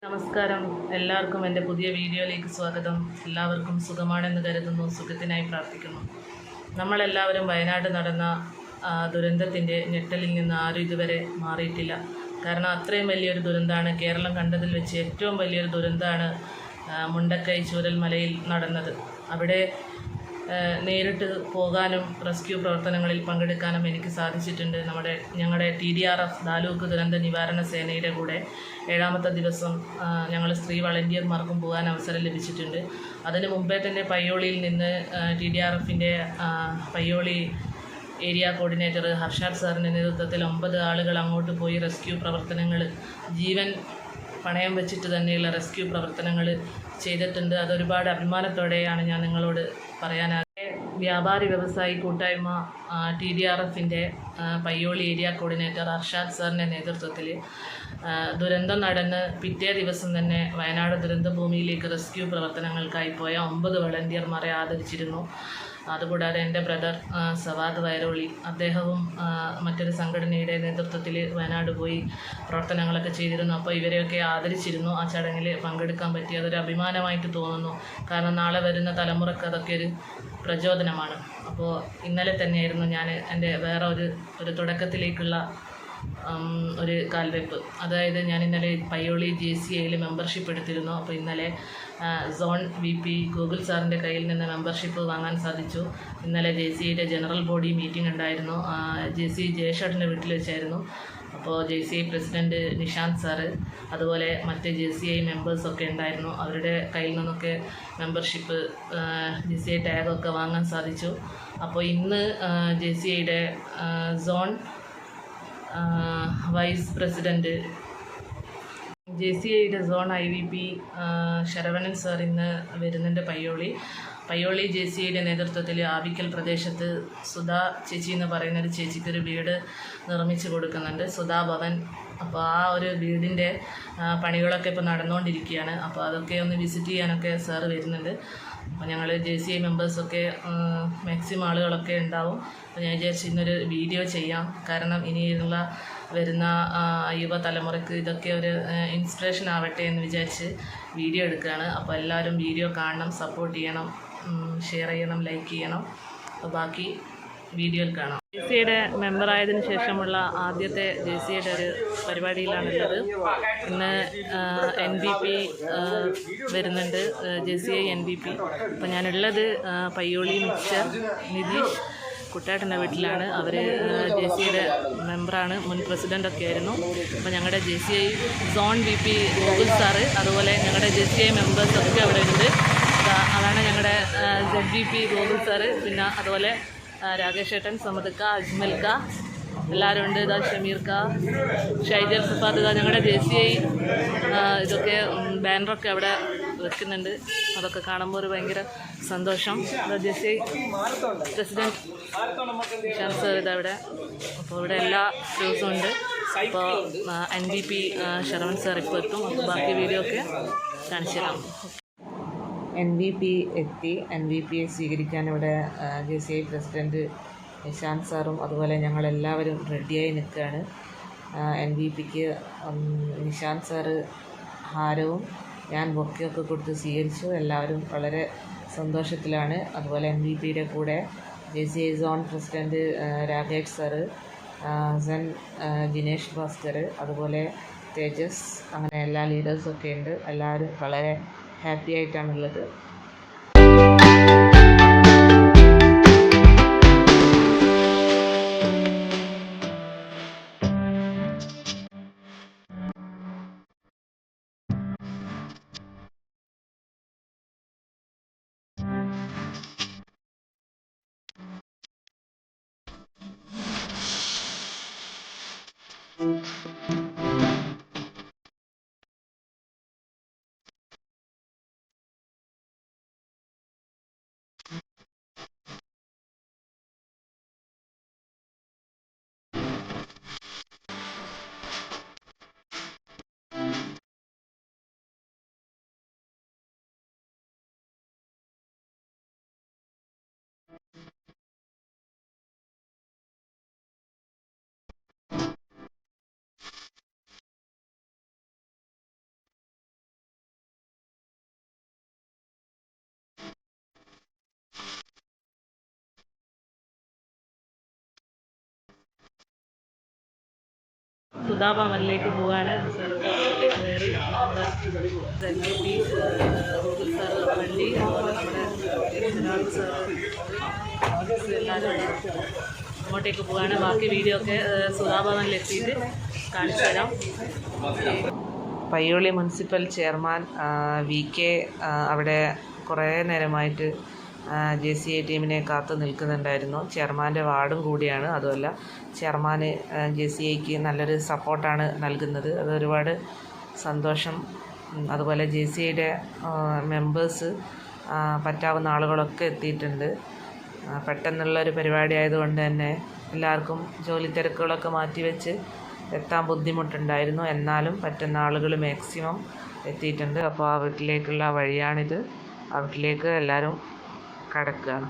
നമസ്കാരം, എല്ലാവർക്കും എൻ്റെ പുതിയ വീഡിയോയിലേക്ക് സ്വാഗതം. എല്ലാവർക്കും സുഖമാണെന്ന് കരുതുന്നു, സുഖത്തിനായി പ്രാർത്ഥിക്കുന്നു. നമ്മളെല്ലാവരും വയനാട് നടന്ന ദുരന്തത്തിൻ്റെ ഞെട്ടലിൽ നിന്ന് ആരും ഇതുവരെ മാറിയിട്ടില്ല. കാരണം അത്രയും വലിയൊരു ദുരന്തമാണ്, കേരളം കണ്ടതിൽ വെച്ച് ഏറ്റവും വലിയൊരു ദുരന്തമാണ് മുണ്ടക്കൈ ചൂരൽമലയിൽ നടന്നത്. അവിടെ നേരിട്ട് പോകാനും റെസ്ക്യൂ പ്രവർത്തനങ്ങളിൽ പങ്കെടുക്കാനും എനിക്ക് സാധിച്ചിട്ടുണ്ട്. ഞങ്ങളുടെ TDRF താലൂക്ക് ദുരന്ത നിവാരണ സേനയുടെ കൂടെ 7ാമത്തെ ദിവസം ഞങ്ങൾ സ്ത്രീ വളണ്ടിയർമാർക്കും പോകാൻ അവസരം ലഭിച്ചിട്ടുണ്ട്. അതിന് മുമ്പേ തന്നെ പയ്യോളിയിൽ നിന്ന് TDRFൻ്റെ പയ്യോളി ഏരിയ കോർഡിനേറ്റർ ഹർഷാദ് സാറിൻ്റെ നേതൃത്വത്തിൽ 9 ആളുകൾ അങ്ങോട്ട് പോയി റെസ്ക്യൂ പ്രവർത്തനങ്ങൾ, ജീവൻ പണയം വെച്ചിട്ട് തന്നെയുള്ള റെസ്ക്യൂ പ്രവർത്തനങ്ങൾ ചെയ്തിട്ടുണ്ട്. അതൊരുപാട് അഭിമാനത്തോടെയാണ് ഞാൻ നിങ്ങളോട് പറയാനാകെ. വ്യാപാരി വ്യവസായി കൂട്ടായ്മ TDRFൻ്റെ പയ്യോളി ഏരിയ കോർഡിനേറ്റർ അർഷാദ് സാറിൻ്റെ നേതൃത്വത്തിൽ ദുരന്തം നടന്ന് പിറ്റേ ദിവസം തന്നെ വയനാട് ദുരന്തഭൂമിയിലേക്ക് റെസ്ക്യൂ പ്രവർത്തനങ്ങൾക്കായി പോയ 9 വളണ്ടിയർമാരെ ആദരിച്ചിരുന്നു. അതുകൂടാതെ എൻ്റെ ബ്രദർ സവാദ് വയറോളി, അദ്ദേഹവും മറ്റൊരു സംഘടനയുടെ നേതൃത്വത്തിൽ വയനാട് പോയി പ്രവർത്തനങ്ങളൊക്കെ ചെയ്തിരുന്നു. അപ്പോൾ ഇവരെയൊക്കെ ആദരിച്ചിരുന്നു. ആ ചടങ്ങിൽ പങ്കെടുക്കാൻ പറ്റി, അതൊരു അഭിമാനമായിട്ട് തോന്നുന്നു. കാരണം നാളെ വരുന്ന തലമുറക്ക് അതൊക്കെ ഒരു പ്രചോദനമാണ്. അപ്പോൾ ഇന്നലെ തന്നെയായിരുന്നു ഞാൻ എൻ്റെ വേറെ ഒരു തുടക്കത്തിലേക്കുള്ള ഒരു കാൽവെപ്പ്. അതായത് ഞാൻ ഇന്നലെ പയ്യോളി JCIയിൽ മെമ്പർഷിപ്പ് എടുത്തിരുന്നു. അപ്പോൾ ഇന്നലെ സോൺ VP ഗൂഗിൾ സാറിൻ്റെ കയ്യിൽ നിന്ന് മെമ്പർഷിപ്പ് വാങ്ങാൻ സാധിച്ചു. ഇന്നലെ JCIയുടെ ജനറൽ ബോഡി മീറ്റിംഗ് ഉണ്ടായിരുന്നു. JCI ജയഷേട്ടൻ്റെ വീട്ടിൽ വെച്ചായിരുന്നു. അപ്പോൾ JCI പ്രസിഡൻറ്റ് നിഷാന്ത് സാറ്, അതുപോലെ മറ്റ് JCI മെമ്പേഴ്സൊക്കെ ഉണ്ടായിരുന്നു. അവരുടെ കയ്യിൽ നിന്നൊക്കെ മെമ്പർഷിപ്പ് JCI ടാഗൊക്കെ വാങ്ങാൻ സാധിച്ചു. അപ്പോൾ ഇന്ന് JCIയുടെ സോൺ വൈസ് പ്രസിഡൻറ്റ് JCIയുടെ സോൺ IVP ശരവണൻ സാർ ഇന്ന് വരുന്നുണ്ട് പയ്യോളി JCIയുടെ നേതൃത്വത്തിൽ ആവിക്കൽ പ്രദേശത്ത് സുധാ ചേച്ചി എന്ന് പറയുന്നൊരു ചേച്ചിക്കൊരു വീട് നിർമ്മിച്ച് കൊടുക്കുന്നുണ്ട്, സുധാ ഭവൻ. അപ്പോൾ ആ ഒരു വീടിൻ്റെ പണികളൊക്കെ ഇപ്പോൾ നടന്നുകൊണ്ടിരിക്കുകയാണ്. അപ്പോൾ അതൊക്കെ ഒന്ന് വിസിറ്റ് ചെയ്യാനൊക്കെ സാറ് വരുന്നുണ്ട്. അപ്പോൾ ഞങ്ങൾ JCI മെമ്പേഴ്സൊക്കെ മാക്സിമം ആളുകളൊക്കെ ഉണ്ടാവും. അപ്പോൾ ഞാൻ വിചാരിച്ചു ഇന്നൊരു വീഡിയോ ചെയ്യാം. കാരണം ഇനിയുള്ള വരുന്ന യുവതലമുറയ്ക്ക് ഇതൊക്കെ ഒരു ഇൻസ്പിറേഷൻ ആവട്ടെ എന്ന് വിചാരിച്ച് വീഡിയോ എടുക്കുകയാണ്. അപ്പോൾ എല്ലാവരും വീഡിയോ കാണണം, സപ്പോർട്ട് ചെയ്യണം, ഷെയർ ചെയ്യണം, ലൈക്ക് ചെയ്യണം. അപ്പോൾ ബാക്കി വീഡിയോയിൽ കാണാം. JCIയുടെ മെമ്പറായതിനു ശേഷമുള്ള ആദ്യത്തെ JCIയുടെ ഒരു പരിപാടിയിലാണുള്ളത്. ഇന്ന് NVP വരുന്നുണ്ട്, JCI NVP. അപ്പോൾ ഞാനുള്ളത് പയ്യോളി മിക്സർ നിതീഷ് കുട്ടേട്ടൻ്റെ വീട്ടിലാണ്. അവർ JCIയുടെ മെമ്പറാണ്, മുൻ പ്രസിഡൻ്റൊക്കെ ആയിരുന്നു. അപ്പോൾ ഞങ്ങളുടെ JCI zone VP Google sir, അതുപോലെ ഞങ്ങളുടെ JCI മെമ്പേഴ്സൊക്കെ അവിടെ ഉണ്ട്. അതാണ് ഞങ്ങളുടെ ZVP ഗൂഗിൾ സാറ്, പിന്നെ അതുപോലെ രാകേഷ് ഏട്ടൻ, സമദക്ക, അജ്മൽക്ക, എല്ലാവരും ഉണ്ട്. ഇതാ ഷമീർക്ക, ഷൈജൽ സഫാദ്, ഞങ്ങളുടെ JCI ഇതൊക്കെ ബാനറൊക്കെ അവിടെ വെക്കുന്നുണ്ട്. അതൊക്കെ കാണുമ്പോൾ ഒരു ഭയങ്കര സന്തോഷം. JCI പ്രസിഡൻറ്റ് നിഷാന്ത് സാർ ഇതവിടെ. അപ്പോൾ ഇവിടെ എല്ലാ ക്രൂസും ഉണ്ട്. അപ്പോൾ NVP ശരവൺ സാർ ഇപ്പോൾ എത്തും. അപ്പോൾ ബാക്കി വീഡിയോ ഒക്കെ കാണിച്ചു തരാം. NVP എത്തി. NVPയെ സ്വീകരിക്കാൻ ഇവിടെ JCI പ്രസിഡൻറ്റ് നിഷാന്ത് സാറും അതുപോലെ ഞങ്ങളെല്ലാവരും റെഡിയായി നിൽക്കുകയാണ്. NVPക്ക് നിഷാന്ത് സാറ് ഹാരവും ഞാൻ ബൊക്കെയൊക്കെ കൊടുത്ത് സ്വീകരിച്ചു. എല്ലാവരും വളരെ സന്തോഷത്തിലാണ്. അതുപോലെ NVPയുടെ കൂടെ JCI zone president Rakesh sir, Jinesh Bhaskar, അതുപോലെ തേജസ്, അങ്ങനെ എല്ലാ ലീഡേഴ്സൊക്കെ ഉണ്ട്. എല്ലാവരും വളരെ ഹാപ്പി ആയിട്ടാണുള്ളത്. സുധാഭവനിലേക്ക് പോകാണ്. വണ്ടി അതുപോലെ നമ്മുടെ എല്ലാവരും അങ്ങോട്ടേക്ക് പോകാണ്. ബാക്കി വീഡിയോ ഒക്കെ സുധാഭവനിലെത്തിയിട്ട് കാണിച്ചു തരാം. പയ്യോളി മുനിസിപ്പൽ ചെയർമാൻ VK അവിടെ കുറേ നേരമായിട്ട് JCI ടീമിനെ കാത്തു നിൽക്കുന്നുണ്ടായിരുന്നു. ചെയർമാൻ്റെ വാർഡും കൂടിയാണ്. അതുമല്ല ചെയർമാൻ JCIക്ക് നല്ലൊരു സപ്പോർട്ടാണ് നൽകുന്നത്. അതൊരുപാട് സന്തോഷം. അതുപോലെ JCIയുടെ മെമ്പേഴ്സ് പറ്റാവുന്ന ആളുകളൊക്കെ എത്തിയിട്ടുണ്ട്. പെട്ടെന്നുള്ളൊരു പരിപാടി ആയതുകൊണ്ട് തന്നെ എല്ലാവർക്കും ജോലി തിരക്കുകളൊക്കെ മാറ്റിവെച്ച് എത്താൻ ബുദ്ധിമുട്ടുണ്ടായിരുന്നു. എന്നാലും പറ്റുന്ന ആളുകൾ മാക്സിമം എത്തിയിട്ടുണ്ട്. അപ്പോൾ ആ വീട്ടിലേക്കുള്ള വഴിയാണിത്. ആ വീട്ടിലേക്ക് എല്ലാവരും കടക്കുകയാണ്.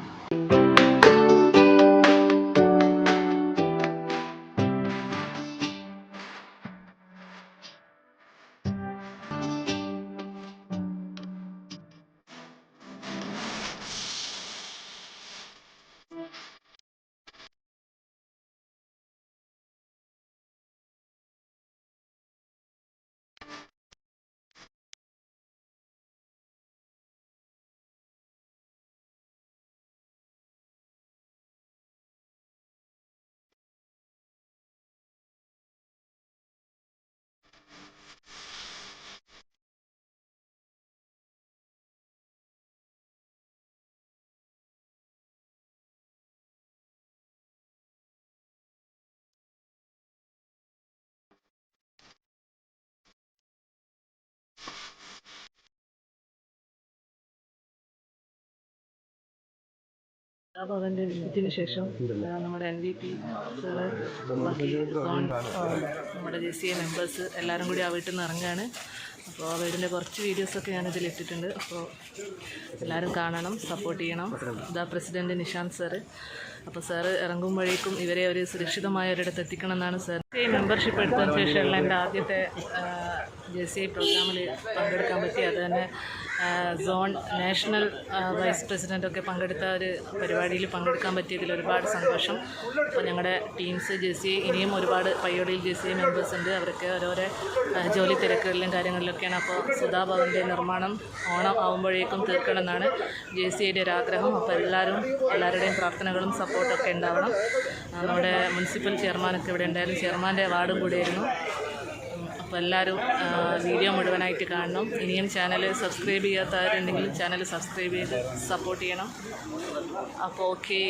അപ്പോൾ അതിൻ്റെ വിസിറ്റിന് ശേഷം നമ്മുടെ NVP നമ്മുടെ JCI മെമ്പേഴ്സ് എല്ലാവരും കൂടി ആ വീട്ടിൽ നിന്ന് ഇറങ്ങുകയാണ്. അപ്പോൾ ആ വീടിൻ്റെ കുറച്ച് വീഡിയോസൊക്കെ ഞാനിതിൽ ഇട്ടിട്ടുണ്ട്. അപ്പോൾ എല്ലാവരും കാണണം, സപ്പോർട്ട് ചെയ്യണം. ഇതാ പ്രസിഡൻറ്റ് നിഷാന്ത് സാറ്. അപ്പോൾ സാറ് ഇറങ്ങുമ്പോഴേക്കും ഇവരെ ഒരു സുരക്ഷിതമായ ഒരിടത്ത് എത്തിക്കണം എന്നാണ് സാർ. മെമ്പർഷിപ്പ് എടുത്തതിന് ശേഷമുള്ള എൻ്റെ ആദ്യത്തെ JCI പ്രോഗ്രാമിൽ പങ്കെടുക്കാൻ പറ്റി. അത് തന്നെ സോൺ നാഷണൽ വൈസ് പ്രസിഡൻ്റൊക്കെ പങ്കെടുത്ത ഒരു പരിപാടിയിൽ പങ്കെടുക്കാൻ പറ്റിയതിൽ ഒരുപാട് സന്തോഷം. അപ്പോൾ ഞങ്ങളുടെ ടീംസ് JCI ഇനിയും ഒരുപാട് പയ്യോളിയിൽ JCI മെമ്പേഴ്സ് ഉണ്ട്. അവർക്ക് ഓരോരോ ജോലി തിരക്കുകളിലും കാര്യങ്ങളിലൊക്കെയാണ്. അപ്പോൾ സുധാഭവൻ്റെ നിർമ്മാണം ഓണം ആകുമ്പോഴേക്കും തീർക്കണമെന്നാണ് JCIയുടെ ഒരു ആഗ്രഹം. അപ്പോൾ എല്ലാവരുടെയും പ്രാർത്ഥനകളും സപ്പോർട്ടൊക്കെ ഉണ്ടാവണം. നമ്മുടെ മുനിസിപ്പൽ ചെയർമാനൊക്കെ ഇവിടെ ഉണ്ടായിരുന്നു. ചെയർമാൻ്റെ വാർഡും കൂടിയായിരുന്നു. അപ്പോൾ എല്ലാവരും വീഡിയോ മുഴുവനായിട്ട് കാണണം. ഇനിയും ചാനൽ സബ്സ്ക്രൈബ് ചെയ്യാത്തവരുണ്ടെങ്കിൽ ചാനൽ സബ്സ്ക്രൈബ് ചെയ്ത് സപ്പോർട്ട് ചെയ്യണം. അപ്പോൾ ഓക്കെ.